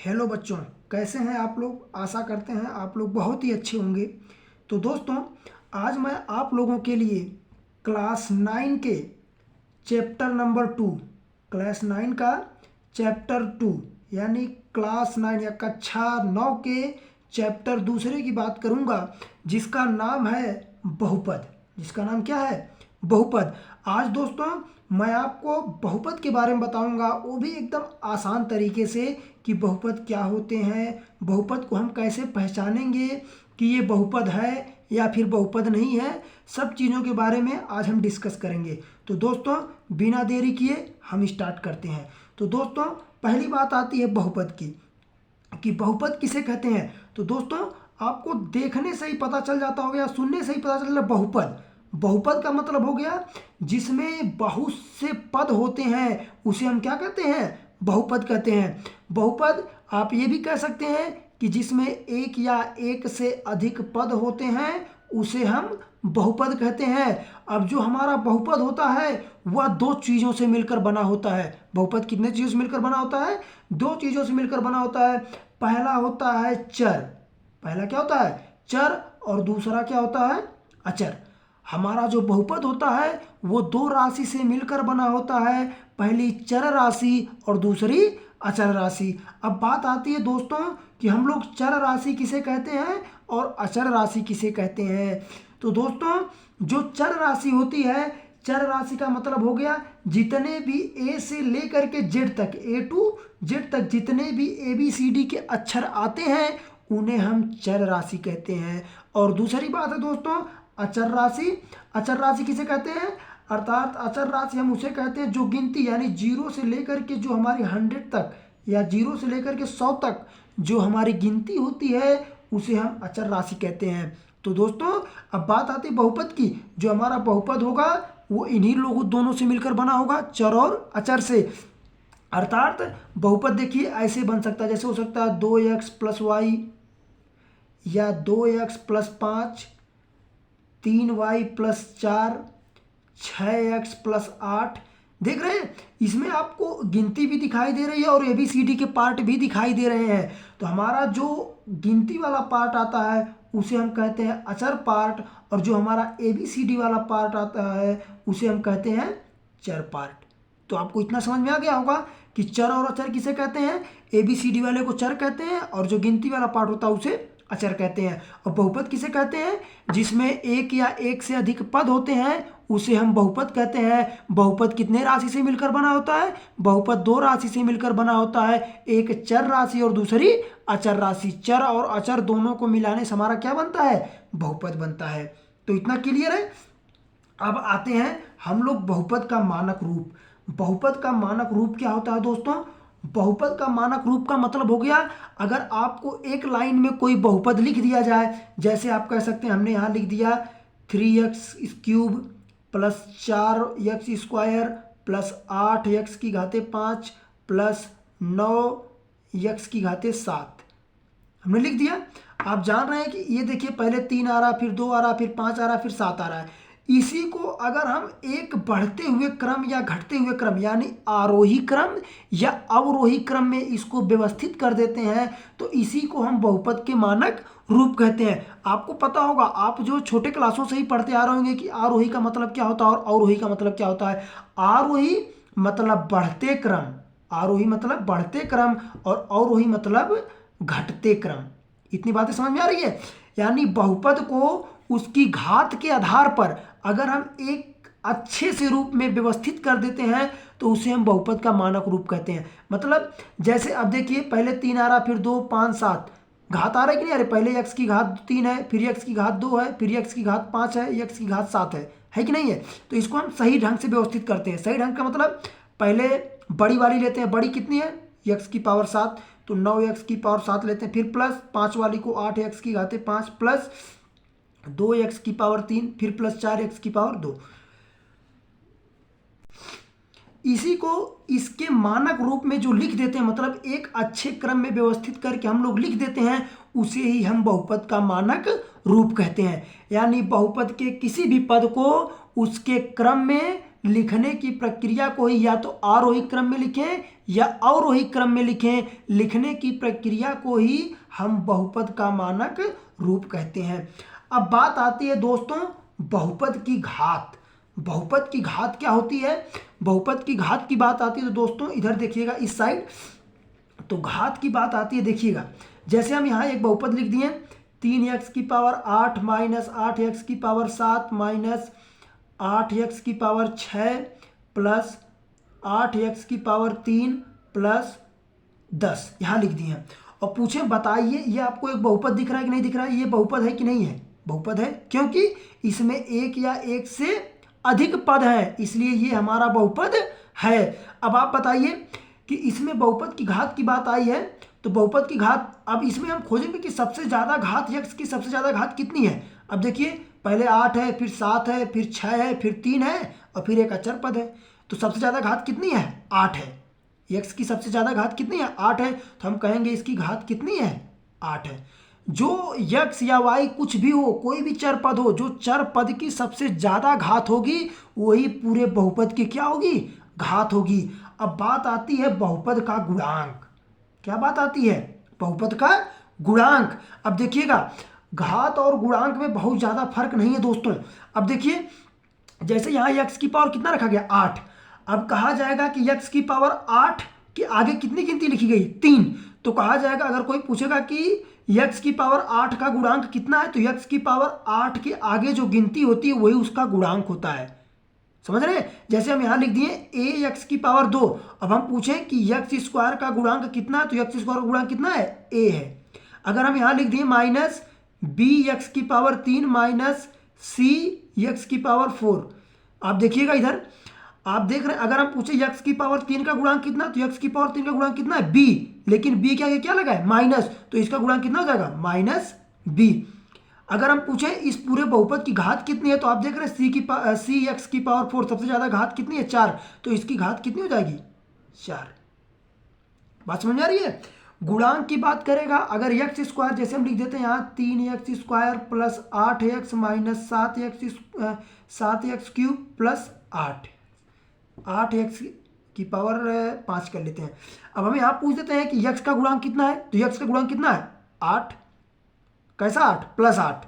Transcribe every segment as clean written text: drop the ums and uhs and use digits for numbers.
Hello बच्चों, कैसे हैं आप लोग। आशा करते हैं आप लोग बहुत ही अच्छे होंगे। तो दोस्तों, आज मैं आप लोगों के लिए क्लास 9 के चैप्टर नंबर 2, क्लास 9 का चैप्टर 2 यानी क्लास 9 या कक्षा 9 के चैप्टर दूसरे की बात करूंगा, जिसका नाम है बहुपद। जिसका नाम क्या है? बहुपद। आज दोस्तों मैं आपको बहुपद के बारे में बताऊंगा, वो भी एकदम आसान तरीके से कि बहुपद क्या होते हैं, बहुपद को हम कैसे पहचानेंगे कि ये बहुपद है या फिर बहुपद नहीं है। सब चीज़ों के बारे में आज हम डिस्कस करेंगे। तो दोस्तों बिना देरी किए हम स्टार्ट करते हैं। तो दोस्तों पहली बात आती है बहुपद की, कि बहुपद किसे कहते हैं। तो दोस्तों आपको देखने से ही पता चल जाता होगा या सुनने से ही पता चल जाता, बहुपद। बहुपद का मतलब हो गया जिसमें बहुत से पद होते हैं, उसे हम क्या कहते हैं? बहुपद कहते हैं। बहुपद आप ये भी कह सकते हैं कि जिसमें एक या एक से अधिक पद होते हैं, उसे हम बहुपद कहते हैं। अब जो हमारा बहुपद होता है वह दो चीज़ों से मिलकर बना होता है। बहुपद कितने चीज़ों से मिलकर बना होता है? दो चीज़ों से मिलकर बना होता है। पहला होता है चर। पहला क्या होता है? चर। और दूसरा क्या होता है? अचर। हमारा जो बहुपद होता है वो दो राशि से मिलकर बना होता है, पहली चर राशि और दूसरी अचर राशि। अब बात आती है दोस्तों कि हम लोग चर राशि किसे कहते हैं और अचर राशि किसे कहते हैं। तो दोस्तों जो चर राशि होती है, चर राशि का मतलब हो गया जितने भी ए से लेकर के जेड तक, ए टू जेड तक जितने भी ए बी सी डी के अक्षर आते हैं उन्हें हम चर राशि कहते हैं। और दूसरी बात है दोस्तों अचर राशि। अचर राशि किसे कहते हैं? अर्थात अचर राशि हम उसे कहते हैं जो गिनती यानी जीरो से लेकर के जो हमारी 100 तक या जीरो से लेकर के 100 तक जो हमारी गिनती होती है उसे हम अचर राशि कहते हैं। तो दोस्तों अब बात आती है बहुपद की। जो हमारा बहुपद होगा वो इन्हीं लोगों दोनों से मिलकर बना होगा, चर और अचर से। अर्थात बहुपद देखिए ऐसे बन सकता है, जैसे हो सकता है 2x + y या 2x + 5, 3y + 4, 6x + 8। देख रहे हैं इसमें आपको गिनती भी दिखाई दे रही है और ABCD के पार्ट भी दिखाई दे रहे हैं। तो हमारा जो गिनती वाला पार्ट आता है उसे हम कहते हैं अचर पार्ट, और जो हमारा ABCD वाला पार्ट आता है उसे हम कहते हैं चर पार्ट। तो आपको इतना समझ में आ गया होगा कि चर और अचर किसे कहते हैं। ABCD वाले को चर कहते हैं और जो गिनती वाला पार्ट होता है उसे अचर कहते हैं। और बहुपद किसे कहते हैं? जिसमें एक या एक से अधिक पद होते हैं उसे हम बहुपद कहते हैं। बहुपद कितने राशि से मिलकर बना होता है? बहुपद दो राशि से मिलकर बना होता है, एक चर राशि और दूसरी अचर राशि। चर और अचर दोनों को मिलाने से हमारा क्या बनता है? बहुपद बनता है। तो इतना क्लियर है। अब आते हैं हम लोग बहुपद का मानक रूप। बहुपद का मानक रूप क्या होता है दोस्तों? बहुपद का मानक रूप का मतलब हो गया अगर आपको एक लाइन में कोई बहुपद लिख दिया जाए, जैसे आप कह सकते हैं हमने यहाँ लिख दिया 3x³ + 4x² + 8x⁵ + 9x�7 हमने लिख दिया। आप जान रहे हैं कि ये देखिए पहले 3 आ रहा, फिर 2 आ रहा, फिर 5 आ रहा, फिर 7 आ रहा है। इसी को अगर हम एक बढ़ते हुए क्रम या घटते हुए क्रम यानी आरोही क्रम या अवरोही क्रम में इसको व्यवस्थित कर देते हैं तो इसी को हम बहुपद के मानक रूप कहते हैं। आपको पता होगा, आप जो छोटे क्लासों से ही पढ़ते आ रहे होंगे कि आरोही का मतलब क्या होता है और अवरोही का मतलब क्या होता है। आरोही मतलब बढ़ते क्रम, आरोही मतलब बढ़ते क्रम और अवरोही मतलब घटते क्रम। इतनी बातें समझ में आ रही है। यानी बहुपद को उसकी घात के आधार पर अगर हम एक अच्छे से रूप में व्यवस्थित कर देते हैं तो उसे हम बहुपद का मानक रूप कहते हैं। मतलब जैसे अब देखिए पहले 3 आ रहा, फिर 2, 5, 7 घात आ रहा है कि नहीं? अरे पहले x⁵3 है, फिर x⁵2 है, फिर x⁵5 है, x⁵7 है कि नहीं है? तो इसको हम सही ढंग से व्यवस्थित करते हैं। सही ढंग का मतलब पहले बड़ी वाली लेते हैं, बड़ी कितनी है? x⁵7, तो 9x⁵7 लेते हैं, फिर प्लस 5 वाली को 8x⁵5 प्लस 2x⁵3, फिर प्लस 4x⁵2। इसी को इसके मानक रूप में जो लिख देते हैं, मतलब एक अच्छे क्रम में व्यवस्थित करके हम लोग लिख देते हैं, उसे ही हम बहुपद का मानक रूप कहते हैं। यानी बहुपद के किसी भी पद को उसके क्रम में लिखने की प्रक्रिया को ही या तो आरोही क्रम में लिखें या अवरोही क्रम में लिखें, लिखने की प्रक्रिया को ही हम बहुपद का मानक रूप कहते हैं। अब बात आती है दोस्तों बहुपद की घात। बहुपद की घात क्या होती है? बहुपद की घात की बात आती है तो दोस्तों इधर देखिएगा इस साइड, तो घात की बात आती है, देखिएगा जैसे हम यहाँ एक बहुपद लिख दिए 3x की पावर 8 माइनस 8x की पावर 7 माइनस 8x की पावर 6 प्लस 8x की पावर 3 प्लस 10 यहाँ लिख दिए हैं। और पूछे बताइए ये आपको एक बहुपद दिख रहा है कि नहीं दिख रहा है? ये बहुपद है कि नहीं है? बहुपद है, क्योंकि इसमें एक या एक से अधिक पद है, इसलिए ये हमारा बहुपद है। अब आप बताइए कि इसमें बहुपद की घात की बात आई है, तो बहुपद की घात अब इसमें हम खोजेंगे कि सबसे ज़्यादा घात x की सबसे ज़्यादा घात कितनी है। अब देखिए पहले 8 है, फिर 7 है, फिर 6 है, फिर 3 है और फिर एक अचर पद है, तो सबसे ज़्यादा घात कितनी है? 8 है। x की सबसे ज़्यादा घात कितनी है? 8 है, तो हम कहेंगे इसकी घात कितनी है? 8 है। जो x या y कुछ भी हो, कोई भी चर पद हो, जो चर पद की सबसे ज़्यादा घात होगी वही पूरे बहुपद की क्या होगी? घात होगी। अब बात आती है बहुपद का गुणांक। क्या बात आती है? बहुपद का गुणांक। अब देखिएगा घात और गुणांक में बहुत ज़्यादा फर्क नहीं है दोस्तों। अब देखिए जैसे यहाँ x की पावर कितना रखा गया? 8। अब कहा जाएगा कि x की पावर 8 के आगे कितनी गिनती लिखी गई? 3। तो कहा जाएगा अगर कोई पूछेगा कि x की पावर 8 का गुणांक कितना है, तो x की पावर 8 के आगे जो गिनती होती है वही उसका गुणांक होता है। समझ रहे हैं? जैसे हम यहाँ लिख दिए ax की पावर 2। अब हम पूछें कि x स्क्वायर का गुणांक कितना है, तो x स्क्वायर का गुणांक कितना है? a है। अगर हम यहाँ लिख दिए माइनस bx की पावर 3 माइनस cx की पावर 4। आप देखिएगा इधर, आप देख रहे हैं अगर हम पूछे x की पावर 3 का गुणांक कितना, तो x की पावर 3 का गुणांक कितना है? b। लेकिन b क्या क्या लगा है? माइनस, तो इसका गुणांक कितना हो जाएगा? Minus b। अगर हम पूछें इस पूरे बहुपद की घात कितनी है, तो आप देख रहे हैं सी एक्स की पावर 4 सबसे ज़्यादा घात कितनी है? 4। तो इसकी घात कितनी हो जाएगी? 4। बात समझ आ रही है? गुणांक की बात करेगा अगर एक्स स्क्वायर, जैसे हम लिख देते हैं यहाँ 3x square plus 8x minus 7x cube plus 8x की पावर 5 कर लेते हैं। अब हमें यहाँ पूछ देते हैं कि x का गुणांक कितना है, तो x का गुणांक कितना है? 8। कैसा? 8 प्लस 8।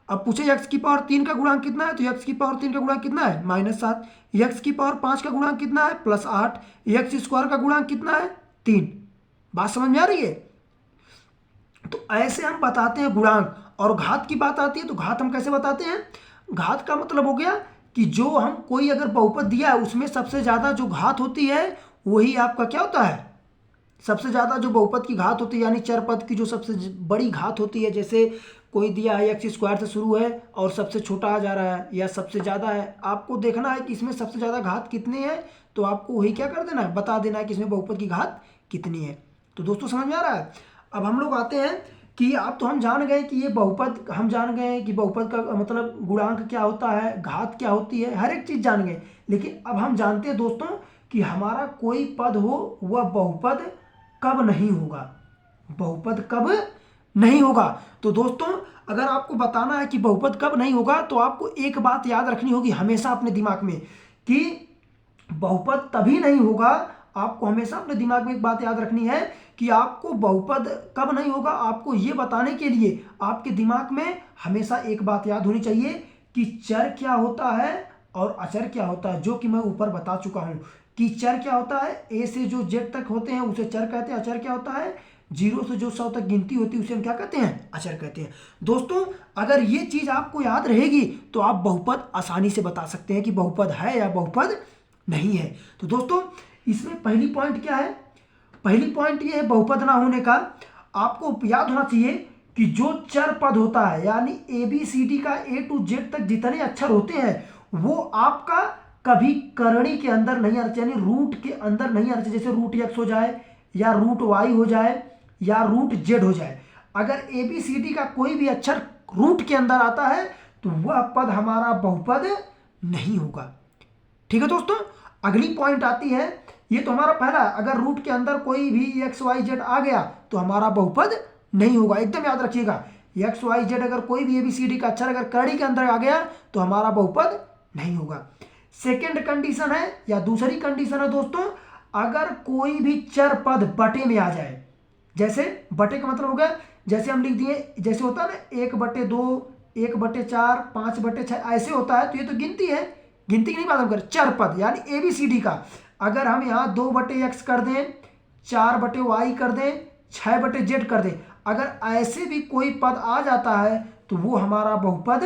अब पूछे x की पावर 3 का गुणांक कितना है, तो x की पावर 3 का गुणांक कितना है? माइनस 7। x की पावर 5 का गुणांक कितना है? प्लस 8। x स्क्वायर का गुणांक कितना है? 3। बात समझ में आ रही है? तो ऐसे हम बताते हैं गुणांक। और घात की बात आती है तो घात हम कैसे बताते हैं? घात का मतलब हो गया कि जो हम कोई अगर बहुपद दिया है उसमें सबसे ज़्यादा जो घात होती है वही आपका क्या होता है? सबसे ज़्यादा जो बहुपद की घात होती है, यानी चर पद की जो सबसे बड़ी घात होती है। जैसे कोई दिया है एक्स स्क्वायर से शुरू है और सबसे छोटा आ जा रहा है या सबसे ज़्यादा है, आपको देखना है कि इसमें सबसे ज़्यादा घात कितनी है, तो आपको वही क्या कर देना है? बता देना है कि इसमें बहुपद की घात कितनी है। तो दोस्तों समझ में आ रहा है? अब हम लोग आते हैं कि अब तो हम जान गए कि ये बहुपद, हम जान गए कि बहुपद का मतलब गुणांक क्या होता है, घात क्या होती है, हर एक चीज़ जान गए। लेकिन अब हम जानते हैं दोस्तों कि हमारा कोई पद हो वह बहुपद कब नहीं होगा। बहुपद कब नहीं होगा? तो दोस्तों अगर आपको बताना है कि बहुपद कब नहीं होगा, तो आपको एक बात याद रखनी होगी हमेशा अपने दिमाग में कि बहुपद तभी नहीं होगा। आपको हमेशा अपने दिमाग में एक बात याद रखनी है कि आपको बहुपद कब नहीं होगा, आपको ये बताने के लिए आपके दिमाग में हमेशा एक बात याद होनी चाहिए कि चर क्या होता है और अचर क्या होता है, जो कि मैं ऊपर बता चुका हूं कि चर क्या होता है, ए से जो जेड तक होते हैं उसे चर कहते हैं। अचर क्या होता है? 0 से जो 100 तक गिनती होती है उसे हम क्या कहते हैं? अचर कहते हैं। दोस्तों अगर ये चीज़ आपको याद रहेगी तो आप बहुपद आसानी से बता सकते हैं कि बहुपद है या बहुपद नहीं है। तो दोस्तों इसमें पहली पॉइंट क्या है? पहली पॉइंट ये है बहुपद ना होने का, आपको याद होना चाहिए कि जो चर पद होता है यानी ABCD का A to Z तक जितने अक्षर होते हैं वो आपका कभी करणी के अंदर नहीं आना चाहिए, यानी रूट के अंदर नहीं आना चाहिए। जैसे रूट x हो जाए या रूट y हो जाए या रूट z हो जाए, अगर ABCD का कोई भी अक्षर रूट के अंदर आता है तो वह पद हमारा बहुपद नहीं होगा। ठीक है दोस्तों, अगली पॉइंट आती है, ये तो हमारा पहला, अगर रूट के अंदर कोई भी x y z आ गया तो हमारा बहुपद नहीं होगा। एकदम याद रखिएगा, x y z अगर कोई भी ABCD का अक्षर अगर करणी के अंदर आ गया तो हमारा बहुपद नहीं होगा। सेकेंड कंडीशन है या दूसरी कंडीशन है दोस्तों, अगर कोई भी चर पद बटे में आ जाए, जैसे बटे का मतलब हो गया, जैसे हम लिख दिए, जैसे होता है ना 1/2, 1/4, 5/6 ऐसे होता है, तो ये तो गिनती है, गिनती की नहीं बात हम कर, चर पद यानी ABCD का। अगर हम यहाँ 2/x कर दें, 4/y कर दें, 6/z कर दें, अगर ऐसे भी कोई पद आ जाता है तो वो हमारा बहुपद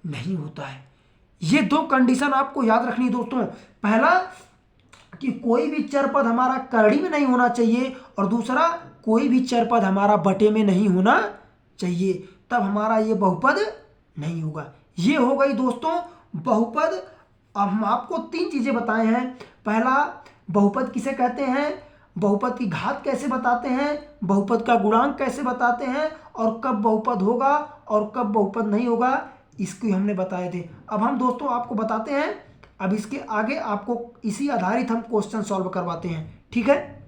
नहीं होता है। ये दो कंडीशन आपको याद रखनी है दोस्तों। पहला कि कोई भी चर पद हमारा करड़ी में नहीं होना चाहिए, और दूसरा कोई भी चर पद हमारा बटे में नहीं होना चाहिए, तब हमारा ये बहुपद नहीं होगा। ये हो गई दोस्तों बहुपद। अब हम आपको 3 चीजें बताए हैं। पहला, बहुपद किसे कहते हैं, बहुपद की घात कैसे बताते हैं, बहुपद का गुणांक कैसे बताते हैं, और कब बहुपद होगा और कब बहुपद नहीं होगा, इसको हमने बताए थे। अब हम दोस्तों आपको बताते हैं, अब इसके आगे आपको इसी आधारित हम क्वेश्चन सॉल्व करवाते हैं, ठीक है।